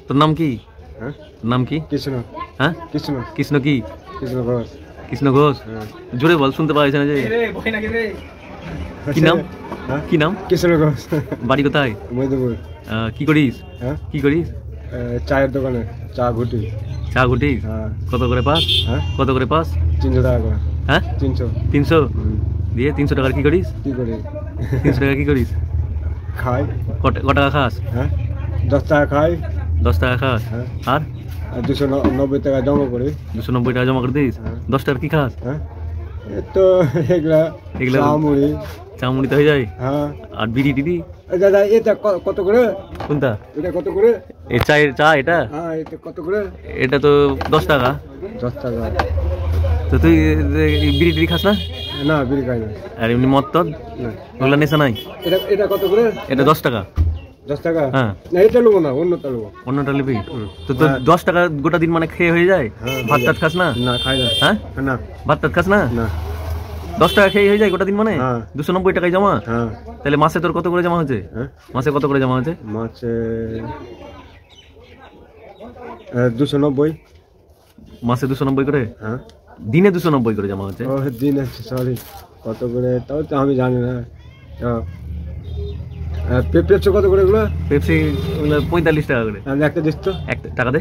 তোর নাম কি? হ্যাঁ নাম কি? কৃষ্ণ। হ্যাঁ কৃষ্ণ। কৃষ্ণ কি? কৃষ্ণ ঘোষ। কৃষ্ণ ঘোষ। জোরে বল, শুনতে পাওয়া যাচ্ছে না যে। কি নাম? কি নাম? কৃষ্ণ ঘোষ। বাড়ি কোথায়? মধ্যপুর। কি করিস? হ্যাঁ কি করিস? চায়ের দোকানে চা ঘুটি। চা ঘুটিস? হ্যাঁ। কত করে পাস? হ্যাঁ কত করে পাস? 300 টাকা করে। হ্যাঁ 300। 300 দিয়ে 300 টাকার কি করিস? কি করি? 300 টাকা কি করিস? খাই। কত টাকা খাস? হ্যাঁ 10 টাকা খাই। 10 টাকা খাস? হ্যাঁ। আর 290 টাকা জমা করি। 290 টাকা জমা করে দিস? 10 টাকার কি খাস? হ্যাঁ তো এগুলা চা মুড়ি। চা মুড়িতে হয়ে যায়? হ্যাঁ। আর বিড়ি টিড়ি? দাদা এটা কত করে? কোনটা? এটা কত করে? এই চায়ের চা এটা? হ্যাঁ এটা কত করে? এটা তো 10 টাকা। 10 টাকা। তো তুই বিড়ি টিড়ি খাস না? না বিড়ি খাই না। আর এমনি মদ টদ না ওগুলো নেশা নাই? এটা কত করে? এটা 10 টাকা। 10 টাকা? হ্যাঁ। না এটা নেবো না, অন্যটা নেবো। অন্যটা নিবি? তো তোর 10 টাকা গোটা দিন মানে খেয়ে হয়ে যায়? ভাত টাত খাস না? না খাই না। হ্যাঁ না ভাত টাত খাস না? না 10 টাকা খেয়ে হয়ে যায় গোটা দিন মানে? হ্যাঁ। 290 টাকায় জমা? হ্যাঁ। তাহলে মাসে তোর কত করে জমা হচ্ছে? হ্যাঁ মাসে কত করে জমা হচ্ছে? মাছে 290। মাসে 290 করে? হ্যাঁ। দিনে 290 করে জমা হচ্ছে? ও দিন আছে, সরি কত করে তাও তো আমি জানি না। পেপসি কত করে এগুলো? পেপসি 45 টাকা করে। আমি একটা দিস তো। টাকা দে।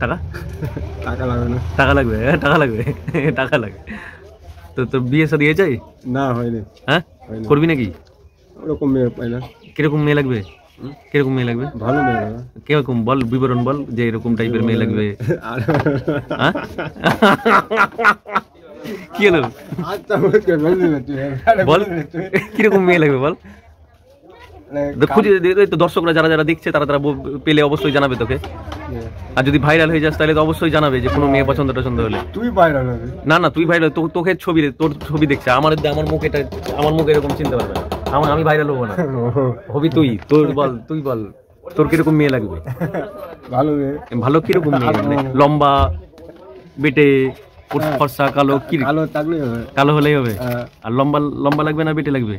টাকা? টাকা লাগবে না। টাকা লাগবে? টাকা লাগবে? টাকা লাগবে। তো তোর বিয়ে শাদী হয়েছে? না হয়নি। হ্যাঁ হয়নি। করবি নাকি? ওরকম মেয়ে পাই না। কিরকম মেয়ে লাগবে? কিরকম মেয়ে লাগবে? ভালো মেয়ে লাগবে। কিরকম বল, বিবরণ বল যে এরকম টাইপের মেয়ে লাগবে। হ্যাঁ কি হলো বল, কিরকম মেয়ে লাগবে বল। খুঁজে তো দর্শকরা যারা যারা দেখছে তারা তারা পেলে অবশ্যই জানাবে তোকে। আর যদি ভাইরাল হয়ে যাস তাহলে তো অবশ্যই জানাবে যে কোনো মেয়ে পছন্দ টছন্দ হলে। তুই ভাইরাল হবে না না তুই ভাইরাল, তোকে ছবি, তোর ছবি দেখছে আমার মুখ, এটা আমার মুখ এরকম চিনতে পারবে না। আমি ভাইরাল হবো না, হবি তুই। তোর বল, তুই বল তোর কিরকম মেয়ে লাগবে? ভালো মেয়ে। ভালো কিরকম মেয়ে? মানে লম্বা, বেটে, ফর্সা, কালো? কি কালো থাকলে হবে? কালো হলেই হবে। আর লম্বা লম্বা লাগবে না বেটে লাগবে?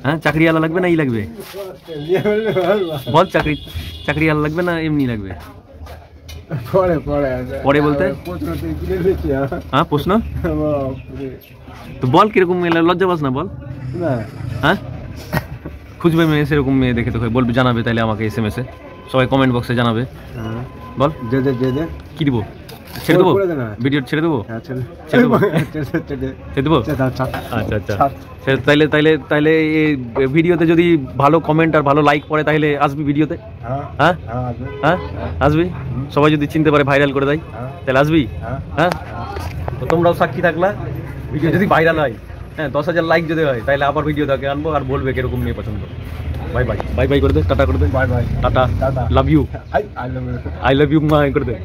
হ্যাঁ চাকরিওয়ালা লাগবে না ই লাগবে? বল চাকরিওয়ালা লাগবে না এমনি লাগবে? পরে বলতে হ্যাঁ প্রশ্ন তো বল কিরকম মেয়ে? লজ্জা পাস না বল। হ্যাঁ খুঁজবে মেয়ে, সেরকম মেয়ে দেখে তোকে বলবে, জানাবে তাহলে আমাকে SMS এ, সবাই কমেন্ট বক্সে জানাবে। বল কি দিব? ছেড়ে দেবো ভিডিও? ছেড়ে দেবো? ছেড়ে দেবো? ছেড়ে দেবো? আচ্ছা আচ্ছা। তাইলে তাইলে তাইলে এই ভিডিওতে যদি ভালো কমেন্ট আর ভালো লাইক পড়ে তাহলে আসবি ভিডিওতে? হ্যাঁ হ্যাঁ আসবি? সবাই যদি চিনতে পারে, ভাইরাল করে দেয় তাহলে আসবি? হ্যাঁ তো তোমরাও সাক্ষী থাকলা, ভিডিও যদি ভাইরাল হয়, হ্যাঁ 10,000 লাইক যদি হয় তাহলে আবার ভিডিও তাকে আনবো আর বলবে কিরকম মেয়ে পছন্দ। Bye bye. বাই বাই করে দে, টাটা করে দে। Bye bye, tata, love you, I love you মা করে দে।